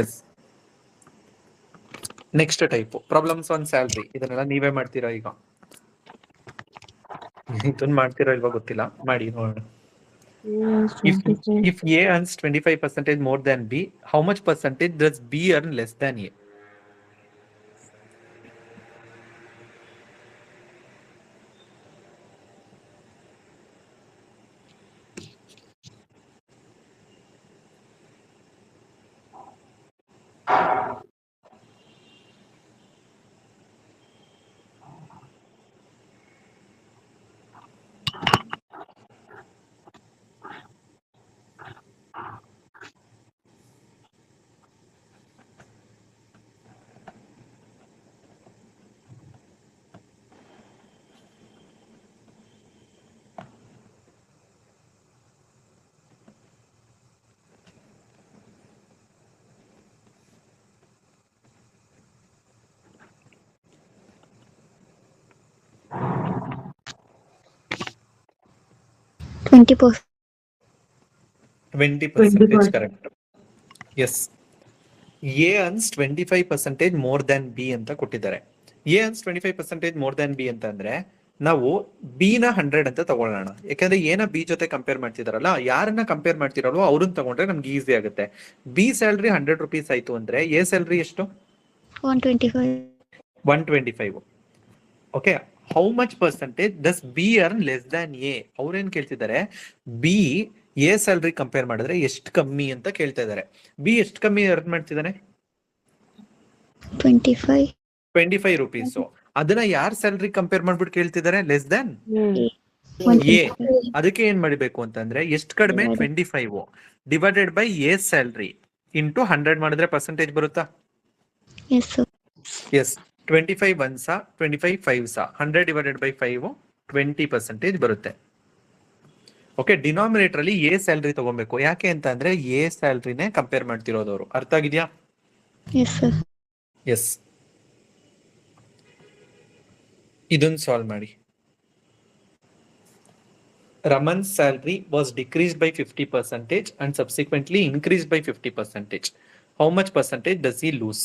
S. Next type problems on salary. ಇದನ್ನೆಲ್ಲ ನೀವೇ ಮಾಡ್ತೀರಾ ಈಗ? ಇದನ್ನ ಮಾಡ್ತೀರಾ ಇಲ್ವಾ ಗೊತ್ತಿಲ್ಲ, ಮಾಡಿ ನೋಡೋಣ. If A earns 25% more than B, how much percentage does B earn less than A? $20. 20% correct. Yes. A earns 25% more than B ಅಂತ ಕೊಟ್ಟಿದ್ದಾರೆ. A earns 25% more than B ಅಂತ ಅಂದ್ರೆ ನಾವು B ನ 100 ಅಂತ ತಗೊಳ್ಳೋಣ. ಯಾಕಂದ್ರೆ A ನ B ಜೊತೆ ಕಂಪೇರ್ ಮಾಡ್ತಿದಾರಲ್ಲ, ಯಾರನ್ನ ಕಂಪೇರ್ ಮಾಡ್ತಿರಲ್ವೋ ಅವ್ರನ್ನ ತಗೊಂಡ್ರೆ ನಮ್ಗೆ ಈಸಿ ಆಗುತ್ತೆ. B ಸ್ಯಾಲ್ರಿ 100 rupees ಆಯ್ತು ಅಂದ್ರೆ A ಸ್ಯಾಲ್ರಿ ಎಷ್ಟು? 125. 125. Okay. How much percentage does B earn less than A? ಅವ್ರೇನ್ ಕೇಳ್ತಿದ್ದಾರೆ, ಬಿ ಎ ಸ್ಯಾಲ್ರಿ ಕಂಪೇರ್ ಮಾಡಿದ್ರೆ ಎಷ್ಟು ಕಮ್ಮಿ ಅಂತ ಕೇಳ್ತಾ ಇದ್ದಾರೆ. ಬಿ ಎಷ್ಟು ಕಮ್ಮಿ ಅರ್ನ್ ಮಾಡ್ತಿದ್ದಾನೆ? 25 rupees. ಅದನ್ನ ಯಾರ್ ಸ್ಯಾಲ್ರಿ ಕಂಪೇರ್ ಮಾಡ್ಬಿಟ್ಟು ಕೇಳ್ತಿದ್ದಾರೆ? Less than A. ಅದಕ್ಕೆ ಏನ್ ಮಾಡಬೇಕು ಅಂತಂದ್ರೆ ಎಷ್ಟು ಕಡಿಮೆ? 25 divided by A salary into 100 ಮಾಡಿದ್ರೆ ಪರ್ಸೆಂಟೇಜ್ ಬರುತ್ತಾ? S. 25 1s 25 5s 100 divided by 5 20% ಬರುತ್ತೆ. ಓಕೆ. ಡಿನಾಮಿನೇಟರ್ ಅಲ್ಲಿ ಎ ಸ್ಯಾಲ್ರಿ ತಗೊಬೇಕು. ಯಾಕೆ ಅಂತ ಅಂದ್ರೆ ಎ ಸ್ಯಾಲ್ರಿನೇ ಕಂಪೇರ್ ಮಾಡ್ತಿರೋದವರು. ಅರ್ಥ ಆಗಿದ್ಯಾ? ಎಸ್. ಇದನ್ನ ಸಾಲ್ವ್ ಮಾಡಿ. Raman's salary was decreased by 50% and subsequently increased by 50%. How much percentage does he lose?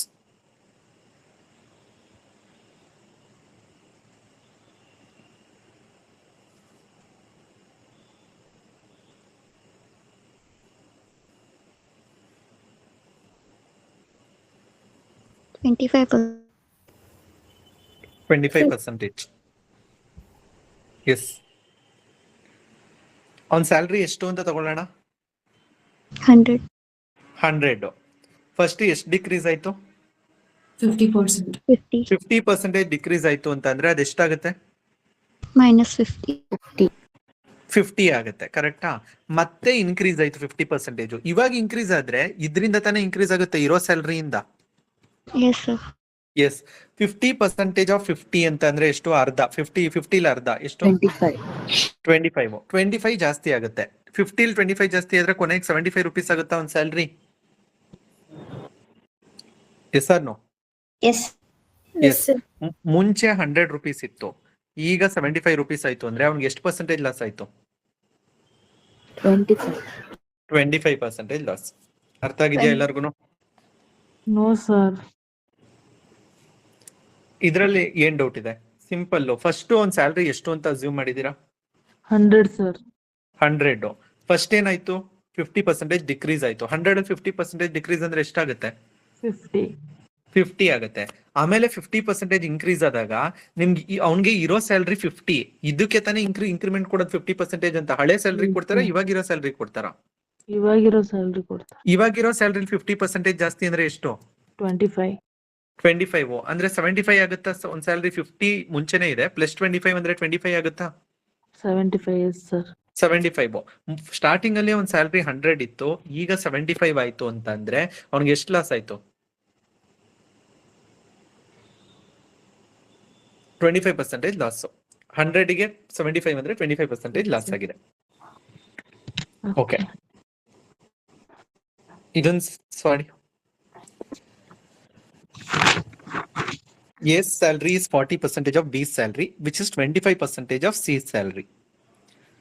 $25%. Yes. On salary ಎಷ್ಟು ಅಂತ ತಗೊಳ್ಳೋಣ? 100. ಫಸ್ಟ್ ಎಷ್ಟು ಡಿಕ್ರೀಸ್ ಆಯ್ತು? 50%. 50% ಡಿಕ್ರೀಸ್ ಆಯ್ತು ಅಂತಂದ್ರೆ ಅದೆಷ್ಟಾಗುತ್ತೆ? -50 ಆಗುತ್ತೆ. ಕರೆಕ್ಟಾ? ಮತ್ತೆ ಇನ್ಕ್ರೀಸ್ ಆಯ್ತು 50%. ಇವಾಗ ಇನ್ಕ್ರೀಸ್ ಆದ್ರೆ ಇದರಿಂದ ತಾನೇ ಇನ್ಕ್ರೀಸ್ ಆಗುತ್ತೆ ಇರೋ ಸ್ಯಾಲರಿಯಿಂದ. ಎಸ್. 50% ಆಫ್ 50 ಅಂತ ಅಂದ್ರೆ ಎಷ್ಟು? ಅರ್ಧ. 50 ಅರ್ಧ ಎಷ್ಟು? 25 ಜಾಸ್ತಿ ಆಗುತ್ತೆ. 50 25 ಜಾಸ್ತಿ ಆದ್ರೆ ಕೊನೆಗೆ 75 rupees ಆಗುತ್ತಾ ಒಂದು salary? Yes or no? Yes. ಮುಂಚೆ 100 rupees ಇತ್ತು, ಈಗ 75 rupees ಆಯ್ತು ಅಂದ್ರೆ ಅವ್ನಿಗೆ ಎಷ್ಟು ಪರ್ಸೆಂಟೇಜ್ ಲಾಸ್ ಆಯ್ತು? 25% ಲಾಸ್. ಅರ್ಥ ಆಗಿದೆಯಾ ಎಲ್ಲರಿಗೂ? No sir. ಇದರಲ್ಲಿ ಏನ್ ಡೌಟ್ ಇದೆ? ಸಿಂಪಲ್. ಫಸ್ಟ್ ಒಂದ್ ಸ್ಯಾಲ್ರಿ ಎಷ್ಟು ಅಂತ ಅಸ್ಯೂಮ್ ಮಾಡಿದೀರಾ? 100 ಸರ್. 100. ಫಸ್ಟ್ ಏನಾಯ್ತು? 50% ಡಿಕ್ರೀಸ್ ಆಯ್ತು. 100 50% ಡಿಕ್ರೀಸ್ ಅಂದ್ರೆ ಎಷ್ಟಾಗುತ್ತೆ? 50 ಆಗುತ್ತೆ. ಆಮೇಲೆ 50% ಇನ್ಕ್ರೀಸ್ ಆದಾಗ ನಿಮ್ಗೆ ಅವ್ನಿಗೆ ಇರೋ ಸ್ಯಾಲ್ರಿ 50, ಇದಕ್ಕೆ ತಾನೇ ಇನ್ಕ್ರಿಮೆಂಟ್ ಕೊಡೋದು 50% ಅಂತ. ಹಳೆ ಸ್ಯಾಲ್ರಿ ಕೊಡ್ತಾರಾ ಇವಾಗಿರೋ ಸ್ಯಾಲ್ರಿ ಕೊಡ್ತಾರಾ? ಇವಾಗಿರೋ ಸ್ಯಾಲ್ರಿ ಕೊಡ್ತಾರೆ. ಇವಾಗಿರೋ ಸ್ಯಾಲ್ರಿ 50% ಜಾಸ್ತಿ ಅಂದ್ರೆ ಎಷ್ಟು? 25 ಅಂದ್ರೆ 75 ಆಗುತ್ತಾ? ಒಂದ್ ಸ್ಯಾಲ್ರಿ 50 ಮುಂಚೆನೆ ಇದೆ, ಪ್ಲಸ್ 25 ಅಂದ್ರೆ 25 ಆಗುತ್ತಾ? 75 ಸರ್. 75. ಸ್ಟಾರ್ಟಿಂಗ್ ಅಲ್ಲಿ ಒಂದ್ ಸ್ಯಾಲ್ರಿ 100 ಇತ್ತು, ಈಗ 75 ಆಯ್ತು ಅಂತಂದ್ರೆ ಅವ್ನಿಗೆ ಎಷ್ಟು ಲಾಸ್ ಆಯ್ತು? 25% ಲಾಸ್. 100ಗೆ 75 ಅಂದ್ರೆ 25% ಲಾಸ್ ಆಗಿದೆ. ಓಕೆ. ಇದೊಂದು ಸಾರಿ. A's salary is 40% of B's salary, which is 25% of C's salary.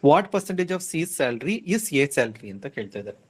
What percentage of C's salary is A salary ಅಂತ ಕೇಳ್ತಾ ಇದ್ದಾರೆ.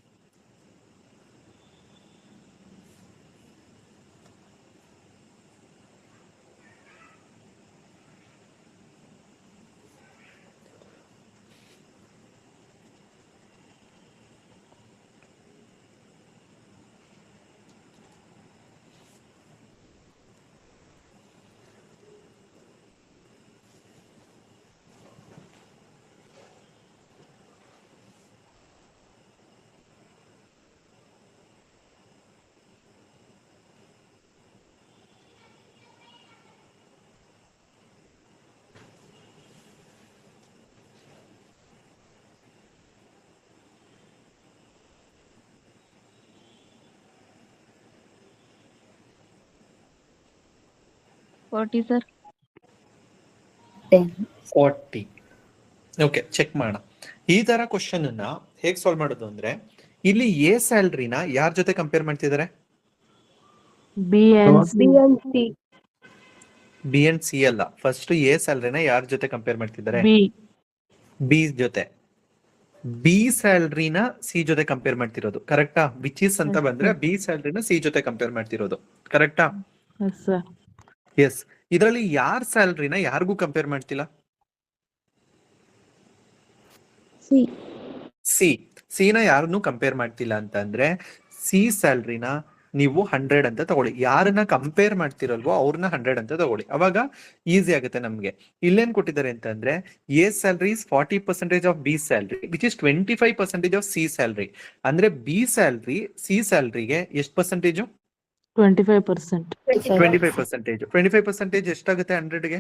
40 sir. 40. ಓಕೆ, ಚೆಕ್ ಮಾಡೋಣ. ಈ ತರ ಕ್ವಶನ್ ಅನ್ನ ಹೇಗ್ ಸಾಲ್ವ್ ಮಾಡೋದು ಅಂದ್ರೆ, ಇಲ್ಲಿ ಎ ಸ್ಯಾಲ್ರಿನ ಯಾರ ಜೊತೆ ಕಂಪೇರ್ ಮಾಡ್ತಿದ್ದಾರೆ? B and C. B and C ಅಲ್ಲ, ಫಸ್ಟ್ ಎ ಸ್ಯಾಲ್ರಿನ ಯಾರ ಜೊತೆ ಕಂಪೇರ್ ಮಾಡ್ತಿದ್ದಾರೆ? ಬಿ. ಬಿ ಜೊತೆ. ಬಿ ಸ್ಯಾಲ್ರಿನ ಸಿ ಜೊತೆ ಕಂಪೇರ್ ಮಾಡ್ತಿರೋದು, ಕರೆಕ್ಟಾ? ವಿಚ್ ಇಸ್ ಅಂತ ಬಂದ್ರೆ ಬಿ ಸ್ಯಾಲ್ರಿನ ಸಿ ಜೊತೆ ಕಂಪೇರ್ ಮಾಡ್ತಿರೋದು, ಕರೆಕ್ಟಾ? Yes sir. ಎಸ್. ಇದರಲ್ಲಿ ಯಾರ ಸ್ಯಾಲ್ರಿನ ಯಾರಿಗೂ ಕಂಪೇರ್ ಮಾಡ್ತಿಲ್ಲ? C. ಸಿ ನ ಯಾರನ್ನು ಕಂಪೇರ್ ಮಾಡ್ತಿಲ್ಲ ಅಂತ ಅಂದ್ರೆ ಸಿ ಸ್ಯಾಲ್ರಿನ ನೀವು 100 ಅಂತ ತಗೊಳ್ಳಿ. ಯಾರನ್ನ ಕಂಪೇರ್ ಮಾಡ್ತಿರಲ್ವೋ ಅವ್ರನ್ನ 100 ಅಂತ ತಗೊಳ್ಳಿ, ಅವಾಗ ಈಸಿ ಆಗುತ್ತೆ ನಮ್ಗೆ. ಇಲ್ಲೇನ್ ಕೊಟ್ಟಿದ್ದಾರೆ ಅಂತಂದ್ರೆ A salary is 40% of B salary which is 25% of C salary. ಅಂದ್ರೆ ಬಿ ಸ್ಯಾಲ್ರಿ ಸಿ ಸ್ಯಾಲ್ರಿಗೆ ಎಷ್ಟು ಪರ್ಸೆಂಟೇಜು? 25%. 25%. 25% ಎಷ್ಟಾಗುತ್ತೆ 100ಗೆ?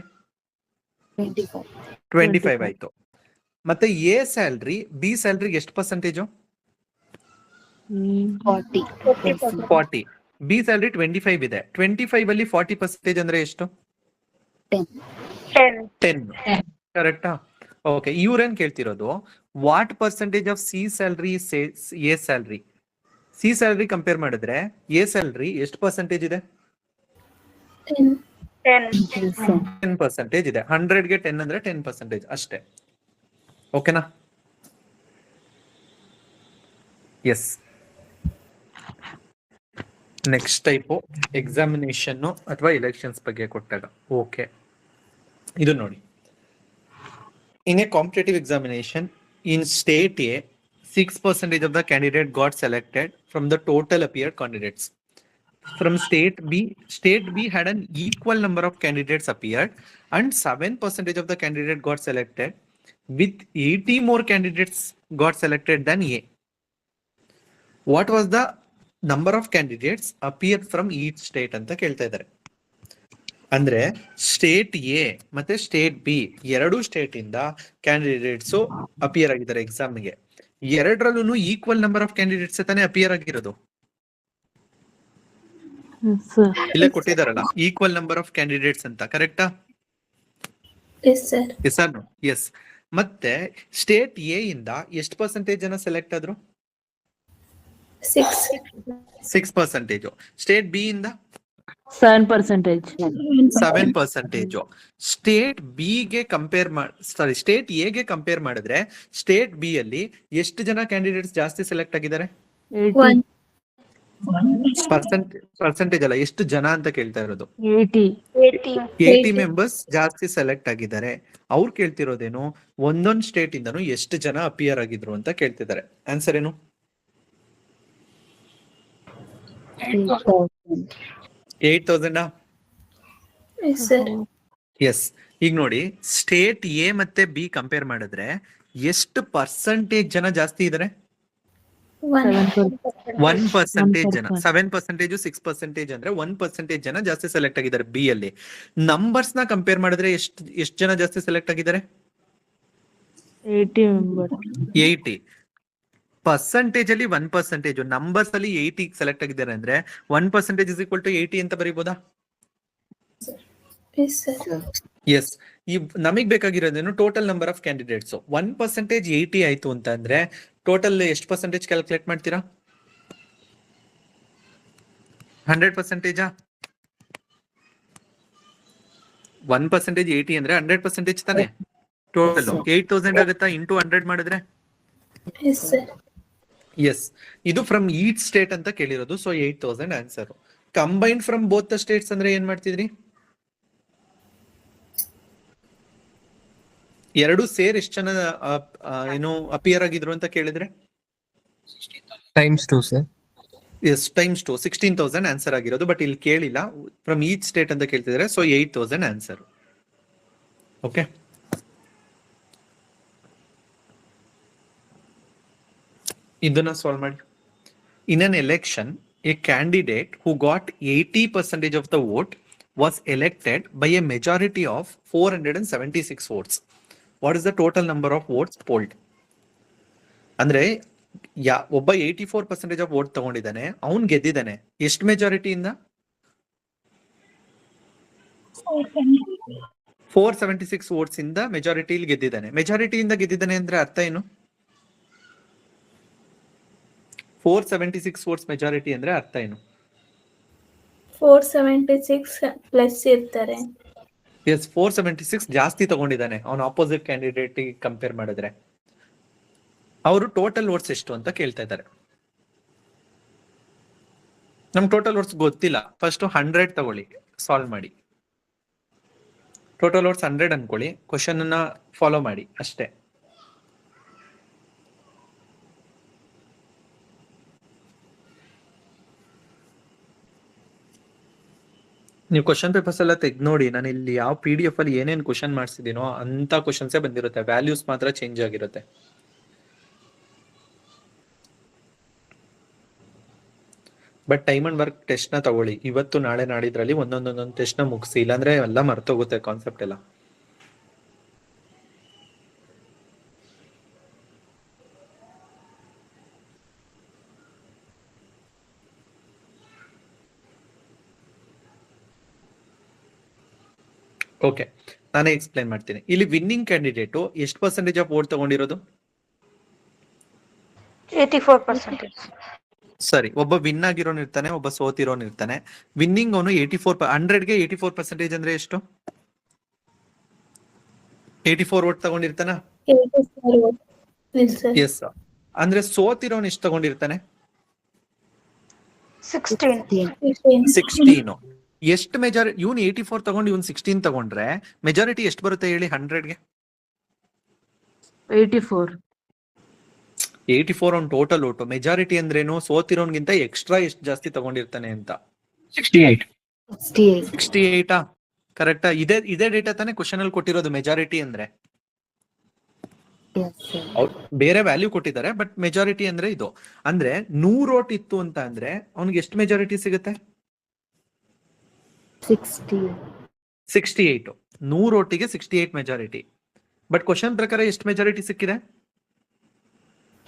25 ಆಯ್ತು. ಮತ್ತೆ ಎ ಸ್ಯಾಲ್ರಿ ಬಿ ಸ್ಯಾಲ್ರಿಗೆ ಎಷ್ಟು ಪರ್ಸೆಂಟೇಜು? 40. ಬಿ ಸ್ಯಾಲ್ರಿ 25 ಇದೆ. 25 ಅಲ್ಲಿ 40% ಅಂದ್ರೆ ಎಷ್ಟು? 10. ಕರೆಕ್ಟಾ? ಓಕೆ, ಇವ್ರೇನ್ ಕೇಳ್ತಿರೋದು what percentage of C salary A salary. C salary compare ಮಾಡಿದ್ರೆ ಎ ಸ್ಯಾಲ್ರಿ ಎಷ್ಟು ಪರ್ಸೆಂಟೇಜ್ ಇದೆ? 10% ಇದೆ. 100ಗೆ 10 ಅಂದ್ರೆ 10% ಅಷ್ಟೇ. ಓಕೆನಾ? ಎಸ್. ನೆಕ್ಸ್ಟ್ ಟೈಪು ಎಕ್ಸಾಮಿನೇಷನ್ ಅಥವಾ ಎಲೆಕ್ಷನ್ಸ್ ಬಗ್ಗೆ ಕೊಟ್ಟಾಗ. ಓಕೆ, ಇದು ನೋಡಿ. In a competitive examination in state A 6% of the candidate got selected from the total appeared candidates. From state B had an equal number of candidates appeared and 7% of the candidate got selected with 80 more candidates got selected than A. What was the number of candidates appeared from each state ಅಂತ ಕೇಳ್ತಾ ಇದ್ದಾರೆ. ಅಂದ್ರೆ state A ಮತ್ತೆ state B ಎರಡು state ಇಂದ candidates appear ಆಗಿದ್ದಾರೆ ಎಕ್ಸಾಮ್ಗೆ. ಎರಡರಲ್ಲೂ ಈಕ್ವಲ್ ನಂಬರ್ ಆಫ್ ಕ್ಯಾಂಡಿಡೇಟ್ಸ್ ತಾನೇ ಅಪಿಯರ್ ಆಗಿರೋದು. ಇಲ್ಲೇ ಕೊಟ್ಟಿದಾರಲ್ಲ ಈಕ್ವಲ್ ನಂಬರ್ ಆಫ್ ಕ್ಯಾಂಡಿಡೇಟ್ಸ್ ಅಂತ, ಕರೆಕ್ಟಾ? ಎಸ್. ಮತ್ತೆ ಸ್ಟೇಟ್ ಎ ಇಂದ ಎಷ್ಟು ಪರ್ಸೆಂಟೇಜ್ ಜನ ಸೆಲೆಕ್ಟ್ ಆದ್ರು? 6%. ಸ್ಟೇಟ್ ಬಿ ಇಂದ 7%. ಸ್ಟೇಟ್ ಬಿ ಗೆ ಕಂಪೇರ್ ಸ್ಟೇಟ್ ಎ ಗೆ ಕಂಪೇರ್ ಮಾಡಿದ್ರೆ ಸ್ಟೇಟ್ ಬಿ ಅಲ್ಲಿ ಎಷ್ಟು ಜನ ಕ್ಯಾಂಡಿಡೇಟ್ಸ್ ಜಾಸ್ತಿ ಸೆಲೆಕ್ಟ್ ಆಗಿದ್ದಾರೆ? ಪರ್ಸೆಂಟೇಜ್ ಅಲ್ಲ, ಎಷ್ಟು ಜನ ಅಂತ ಕೇಳ್ತಾ ಇರೋದು. 80 ಮೆಂಬರ್ಸ್ ಜಾಸ್ತಿ ಸೆಲೆಕ್ಟ್ ಆಗಿದ್ದಾರೆ. ಅವ್ರು ಕೇಳ್ತಿರೋದೇನು ಒಂದೊಂದು ಸ್ಟೇಟ್ ಇಂದನು ಎಷ್ಟು ಜನ ಅಪಿಯರ್ ಆಗಿದ್ರು ಅಂತ ಕೇಳ್ತಿದ್ದಾರೆ. ಆನ್ಸರ್ ಏನು? 8,000. ಎಸ್. ಈಗ ನೋಡಿ, ಸ್ಟೇಟ್ ಎ ಮತ್ತೆ ಬಿ ಕಂಪೇರ್ ಮಾಡಿದ್ರೆ ಎಷ್ಟು ಪರ್ಸೆಂಟೇಜ್ ಜನ ಜಾಸ್ತಿ ಇದಾರೆ? 1% ಜನ. 7%, 6% ಅಂದ್ರೆ 1% ಜನ ಜಾಸ್ತಿ ಸೆಲೆಕ್ಟ್ ಆಗಿದ್ದಾರೆ ಬಿ ಅಲ್ಲಿ. ನಂಬರ್ಸ್ ನ ಕಂಪೇರ್ ಮಾಡಿದ್ರೆ ಎಷ್ಟು ಜನ ಜಾಸ್ತಿ ಸೆಲೆಕ್ಟ್ ಆಗಿದ್ದಾರೆ? 80. ಪರ್ಸೆಂಟೇಜ್ ಅಲ್ಲಿ 1%, ನಂಬರ್ಸ್ ಅಲ್ಲಿ 80 ಸೆಲೆಕ್ಟ್ ಆಗಿದ್ದಾರೆ ಅಂದ್ರೆ 1% ಇಸ್ ಈಕ್ವಲ್ ಟು 80 ಅಂತ ಬರೀಬಹುದಾ? ಎಸ್. ಈ ನಮಗ್ ಬೇಕಾಗಿರೋದೇನು ಟೋಟಲ್ ನಂಬರ್ ಆಫ್ ಕ್ಯಾಂಡಿಡೇಟ್ಸ್. 1% 80 ಆಯ್ತು ಅಂತ ಅಂದ್ರೆ ಟೋಟಲ್ ಎಷ್ಟು ಪರ್ಸೆಂಟೇಜ್ ಕ್ಯಾಲ್ಕುಲೇಟ್ ಮಾಡ್ತೀರಾ? 100%. 1% 80 ಅಂದ್ರೆ 100% ತಾನೆ ಟೋಟಲ್. 8,000 ಆಗುತ್ತಾ ಇಂಟು 100 ಮಾಡಿದ್ರೆ? ಎಸ್. ಇದು ಫ್ರಮ್ ಈಚ್ ಸ್ಟೇಟ್ ಅಂತ ಕೇಳಿರೋದು. So 8,000 answer. Combined from both the states ಅಂದ್ರೆ ಏನ್ ಮಾಡ್ತಿದ್ರಿ? ಎರಡು ಸೇರ್ ಎಷ್ಟು ಜನ ಏನು ಅಪಿಯರ್ ಆಗಿದ್ರು ಅಂತ ಕೇಳಿದ್ರೆ? Times 2 sir. Yes, times 2. 16,000 answer ಆಗಿರೋದು. ಬಟ್ ಇಲ್ಲಿ ಕೇಳಿಲ್ಲ, ಫ್ರಮ್ ಈಚ್ ಸ್ಟೇಟ್ ಅಂತ ಕೇಳ್ತಿದ್ದಾರೆ. So 8,000 answer. ಓಕೆ. ಇದನ್ನ ಸಾಲ್ವ್ ಮಾಡಿ. In an election a candidate who got 80% of the vote was elected by a majority of 476 votes. What is the total number of votes polled? ಅಂದ್ರೆ ಒಬ್ಬ 84% of vote ತಗೊಂಡಿದ್ದಾನೆ, ಅವನ್ ಗೆದ್ದಿದ್ದಾನೆ. ಎಷ್ಟು ಮೆಜಾರಿಟಿಯಿಂದ? 476 votes ಇಂದ majority ಗೆದ್ದಿದ್ದಾನೆ. ಮೆಜಾರಿಟಿಯಿಂದ ಗೆದ್ದಿದ್ದಾನೆ ಅಂದ್ರೆ ಅರ್ಥ ಏನು? 476 votes ಮೆಜಾರಿಟಿ ಅಂದ್ರೆ ಅರ್ಥ ಏನು? 476 ಪ್ಲಸ್ ಇರ್ತಾರೆ. ಎಸ್, 476 ಜಾಸ್ತಿ ತಗೊಂಡಿದ್ದಾನೆ ಅವನ ಆಪೋಸಿಟ್ ಕ್ಯಾಂಡಿಡೇಟ್ ಕಂಪೇರ್ ಮಾಡಿದ್ರೆ. ಅವರು ಟೋಟಲ್ ವೋಟ್ಸ್ ಎಷ್ಟು ಅಂತ ಕೇಳ್ತಾ ಇದ್ದಾರೆ. ನಮ್ಗೆ ಟೋಟಲ್ ವೋಟ್ಸ್ ಗೊತ್ತಿಲ್ಲ. ಫಸ್ಟ್ 100 ತಗೊಳ್ಳಿ, ಸಾಲ್ವ್ ಮಾಡಿ. ಟೋಟಲ್ ವೋಟ್ಸ್ 100 ಅನ್ಕೊಳ್ಳಿ, ಕ್ವಶನ್ ಅನ್ನ ಫಾಲೋ ಮಾಡಿ ಅಷ್ಟೇ. ನೀವು ಕ್ವಶನ್ ಪೇಪರ್ಸ್ ಎಲ್ಲ ತೆಗ್ದು ನೋಡಿ. ನಾನು ಇಲ್ಲಿ ಯಾವ PDF ಅಲ್ಲಿ ಏನೇನು ಕ್ವಶನ್ ಮಾಡಿಸಿದೀನೋ ಅಂತ ಕ್ವಶನ್ಸೇ ಬಂದಿರುತ್ತೆ, ವ್ಯಾಲ್ಯೂಸ್ ಮಾತ್ರ ಚೇಂಜ್ ಆಗಿರುತ್ತೆ. But time and work test ನ ತಗೊಳ್ಳಿ. ಇವತ್ತು ನಾಳೆ ನಾಡಿದ್ರಲ್ಲಿ ಒಂದೊಂದೊಂದೊಂದು ಟೆಸ್ಟ್ ನ ಮುಗಿಸಿ, ಇಲ್ಲಾಂದ್ರೆ ಎಲ್ಲ ಮರ್ತೋಗುತ್ತೆ ಕಾನ್ಸೆಪ್ಟ್ ಎಲ್ಲ. ಓಕೆ, ನಾನೇ ಎಕ್ಸ್ಪ್ಲೈನ್ ಮಾಡ್ತೀನಿ. ಇಲ್ಲಿ ವಿನ್ನಿಂಗ್ ಕ್ಯಾಂಡಿಡೇಟ್ ಎಷ್ಟು ಪರ್ಸೆಂಟೇಜ್ ಆಫ್ ವೋಟ್ ತಗೊಂಡಿರೋದು? 84%. ಸರಿ, ಒಬ್ಬ ವಿನ್ ಆಗಿರೋನ್ ಇರ್ತಾನೆ, ಒಬ್ಬ ಸೋತಿರೋನ್ ಇರ್ತಾನೆ. ವಿನ್ನಿಂಗ್ ಅವನು 100ಗೆ 84% ಅಂದ್ರೆ ಎಷ್ಟು? 84 ವೋಟ್ ತಗೊಂಡಿರ್ತಾನ? ಎಸ್. ಅಂದ್ರೆ ಸೋತಿರೋನ್ ಎಷ್ಟು ತಗೊಂಡಿರ್ತಾನೆ? 16. ಎಷ್ಟು ಮೆಜಾರಿಟಿ? ಇವನು 84 ತಗೊಂಡು ಇವನ್ 16 ತಗೊಂಡ್ರೆ ಮೆಜಾರಿಟಿ ಎಷ್ಟು ಬರುತ್ತೆ ಹೇಳಿ 100ಗೆ? 84 ಆನ್ ಟೋಟಲ್ ಓಟು. ಮೆಜಾರಿಟಿ ಅಂದ್ರೇನು? ಸೋತಿರೋನ್ಗಿಂತ ಎಕ್ಸ್ಟ್ರಾ ಎಷ್ಟು ಜಾಸ್ತಿ ತಗೊಂಡಿರ್ತಾನೆ ಅಂತ. 68 ಕರೆಕ್ಟಾ? ಇದೇ ಡೇಟಾ ತಾನೇ ಕ್ವಶನ್ ಅಲ್ಲಿ ಕೊಟ್ಟಿರೋದು ಮೆಜಾರಿಟಿ ಅಂದ್ರೆ. ಬೇರೆ ವ್ಯಾಲ್ಯೂ ಕೊಟ್ಟಿದ್ದಾರೆ, ಬಟ್ ಮೆಜಾರಿಟಿ ಅಂದ್ರೆ ಇದು. ಅಂದ್ರೆ 100 ವೋಟ್ ಇತ್ತು ಅಂತ ಅಂದ್ರೆ ಅವ್ನಿಗೆ ಎಷ್ಟು ಮೆಜಾರಿಟಿ ಸಿಗುತ್ತೆ? 68. 100 ವೋಟಿಗೆ 68 ಮೆಜಾರಿಟಿ. ಬಟ್ ಕ್ವಶನ್ ಪ್ರಕಾರ ಎಷ್ಟು ಮೆಜಾರಿಟಿ ಸಿಕ್ಕಿದೆ?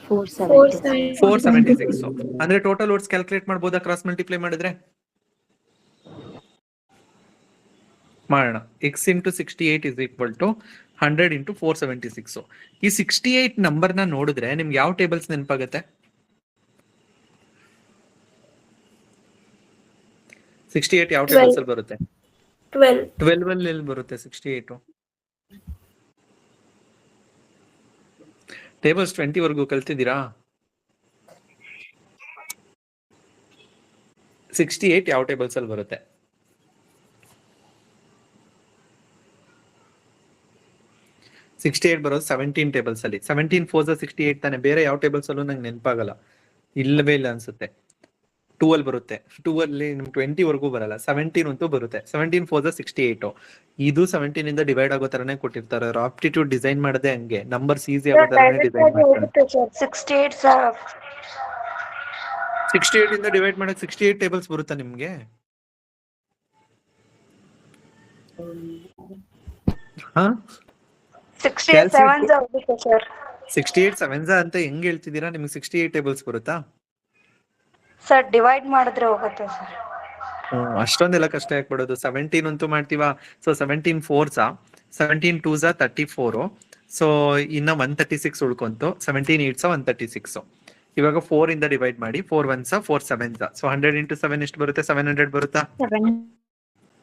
476. ಅಂದ್ರೆ ಟೋಟಲ್ ವೋಟ್ಸ್ ಕ್ಯಾಲ್ಕುಲೇಟ್ ಮಾಡಬಹುದಾ ಕ್ರಾಸ್ ಮಲ್ಟಿಪ್ಲೈ ಮಾಡಿದ್ರೆ? ಮಾಡೋಣ. x into 68 is equal to 100 into 476. ಈ 68 ನಂಬರ್ ನ ನೋಡಿದ್ರೆ ನಿಮ್ಗೆ ಯಾವ ಟೇಬಲ್ಸ್ ನೆನಪಾಗುತ್ತೆ? 68 ಯಾವ ಟೇಬಲ್ಸ್ ಅಲ್ಲಿ ಬರುತ್ತೆ? 12 ಅಲ್ಲಿ ಎಲ್ಲಿ ಬರುತ್ತೆ 68? ಟೇಬಲ್ಸ್ 20 ವರೆಗೂ ಕಲ್ತಿದ್ದೀರಾ? 68 ಯಾವ ಟೇಬಲ್ಸ್ ಅಲ್ಲಿ ಬರುತ್ತೆ? ಬರೋದು 17 ಟೇಬಲ್ಸ್ ಅಲ್ಲಿ. 17 4 68 ತಾನೆ. ಬೇರೆ ಯಾವ ಟೇಬಲ್ಸ್ ಅಲ್ಲೂ ನಂಗೆ ನೆನಪಾಗಲ್ಲ, ಇಲ್ಲವೇ ಇಲ್ಲ ಅನ್ಸುತ್ತೆ. 2 ಅಲ್ಲಿ ಬರುತ್ತೆ. 2 ಅಲ್ಲಿ ನಿಮ್ಗೆ 20 ವರೆಗೂ ಬರಲ್ಲ. 17 ಅಂತೂ ಬರುತ್ತೆ. 17 4 68. ಇದು 17 ಇಂದ ಡಿವೈಡ್ ಆಗೋ ತರನೇ ಕೊಟ್ಟಿರ್ತಾರೆ. ಆಪ್ಟಿಟ್ಯೂಡ್ ಡಿಸೈನ್ ಮಾಡದೆ ಹಂಗೆ ನಂಬರ್ಸ್ ಈಸಿ ಆಗೋ ತರನೇ ಡಿಸೈನ್ ಮಾಡ್ತಾರೆ. 68 ಇಂದ ಡಿವೈಡ್ ಮಾಡಕ್ 68 ಟೇಬಲ್ಸ್ ಬರುತ್ತಾ ನಿಮ್ಗೆ? ಹಾ, 68 7s ಅಂತ ಹೆಂಗ್ ಹೇಳ್ತಿದ್ದೀರಾ? ನಿಮ್ಗೆ 68 ಟೇಬಲ್ಸ್ ಬರುತ್ತಾ? ಸರ್ ಡಿವೈಡ್ ಮಾಡಿದ್ರೆ ಹೋಗುತ್ತೆ ಸರ್. ಅಷ್ಟೊಂದೆಲ್ಲ ಕಷ್ಟ ಯಾಕೆ ಪಡೋದು? 17 ಅಂತೂ ಮಾಡ್ತೀವಾ? So 17 4s, 17 2s 34. ಸೊ ಇನ್ನ 136 ಉಳ್ಕೊಂತು. 17 8s 136. ಇವಾಗ 4 ಇಂದ ಡಿವೈಡ್ ಮಾಡಿ. 4 1s 4 7s. ಸೊ 100 into 7 ಎಷ್ಟು ಬರುತ್ತೆ? 700 ಬರುತ್ತಾ?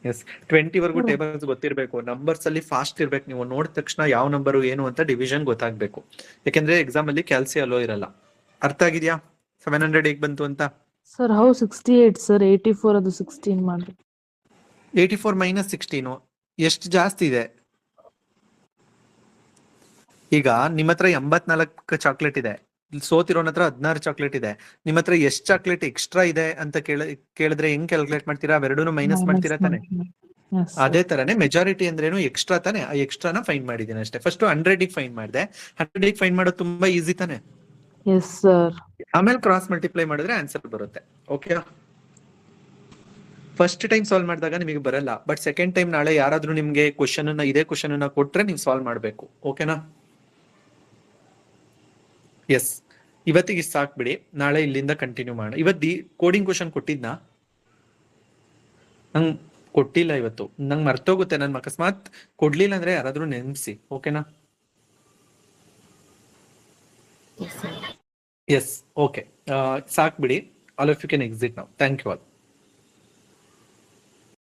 ಎಸ್. 20 ವರೆಗೂ ಟೇಬಲ್ಸ್ ಗೊತ್ತಿರ್ಬೇಕು. ನಂಬರ್ಸ್ ಅಲ್ಲಿ ಫಾಸ್ಟ್ ಇರ್ಬೇಕು. ನೀವು ನೋಡಿದ ತಕ್ಷಣ ಯಾವ ನಂಬರ್ ಏನು ಅಂತ ಡಿವಿಷನ್ ಗೊತ್ತಾಗ್ಬೇಕು. ಯಾಕಂದ್ರೆ ಎಕ್ಸಾಮ್ ಅಲ್ಲಿ ಕ್ಯಾಲ್ಸಿ ಅಲೋ ಇರಲ್ಲ. ಅರ್ಥ ಆಗಿದ್ಯಾ 700 ಹೇಗ್ ಬಂತು ಅಂತ? ಸರ್ ಹೌ 68 ಸರ್ 84 ಅದು 16 ಮಾಡ್ರಿ. 84 minus 16 ಎಷ್ಟು ಜಾಸ್ತಿ ಇದೆ? ಈಗ ನಿಮ್ಮ ಹತ್ರ 84 ಚಾಕ್ಲೇಟ್ ಇದೆ, ಸೋತಿರೋನ್ ಹತ್ರ 16 ಚಾಕ್ಲೇಟ್ ಇದೆ. ನಿಮ್ಮ ಹತ್ರ ಎಷ್ಟು ಚಾಕ್ಲೇಟ್ ಎಕ್ಸ್ಟ್ರಾ ಇದೆ ಅಂತ ಕೇಳಿದ್ರೆ ಹೆಂಗ್ ಕ್ಯಾಲ್ಕುಲೇಟ್ ಮಾಡ್ತೀರಾ? ಅವೆರಡೂನು ಮೈನಸ್ ಮಾಡ್ತೀರಾ ತಾನೆ? ಅದೇ ತರನೇ ಮೆಜಾರಿಟಿ ಅಂದ್ರೇನು? ಎಕ್ಸ್ಟ್ರಾ ತಾನೆ. ಆ ಎಕ್ಸ್ಟ್ರಾನ ಫೈಂಡ್ ಮಾಡಿದ್ದೀನಿ ಅಷ್ಟೇ. ಫಸ್ಟ್ 100 ಫೈಂಡ್ ಮಾಡಿದೆ. 100 ಫೈಂಡ್ ಮಾಡೋದು ತುಂಬಾ ಈಸಿ ತಾನೆ? Yes sir. ಆಮೇಲೆ ಕ್ರಾಸ್ ಮಲ್ಟಿಪ್ಲೈ ಮಾಡಿದ್ರೆ ಆನ್ಸರ್ ಬರುತ್ತೆ. ಓಕೆ, ಫಸ್ಟ್ ಟೈಮ್ ಸಾಲ್ವ್ ಮಾಡಿದಾಗ ನಿಮಗೆ ಬರಲ್ಲ, ಬಟ್ ಸೆಕೆಂಡ್ ಟೈಮ್ ನಾಳೆ ಯಾರಾದ್ರೂ ನಿಮ್ಗೆ ಇದೇ ಕ್ವಶನ್ ಅನ್ನ ಕೊಟ್ರೆ ನೀವು ಸಾಲ್ವ್ ಮಾಡ್ಬೇಕು. ಓಕೆನಾ? ಎಸ್, ಇವತ್ತಿಗೆ ಸಾಕ್ಬಿಡಿ. ನಾಳೆ ಇಲ್ಲಿಂದ ಕಂಟಿನ್ಯೂ ಮಾಡೋಣ. ಇವತ್ತು ಕೋಡಿಂಗ್ ಕ್ವಶನ್ ಕೊಟ್ಟಿದ್ನಾ? ನಂಗೆ ಕೊಟ್ಟಿಲ್ಲ ಇವತ್ತು. ನಂಗೆ ಮರ್ತೋಗುತ್ತೆ, ನನ್ ಅಕಸ್ಮಾತ್ ಕೊಡ್ಲಿಲ್ಲ ಅಂದ್ರೆ ಯಾರಾದ್ರೂ ನೆನ್ಸಿ, ಓಕೆನಾ? ಎಸ್, ಓಕೆ, ಸಾಕ್ ಬಿಡಿ. All of you can exit ನಾವು. Thank you all.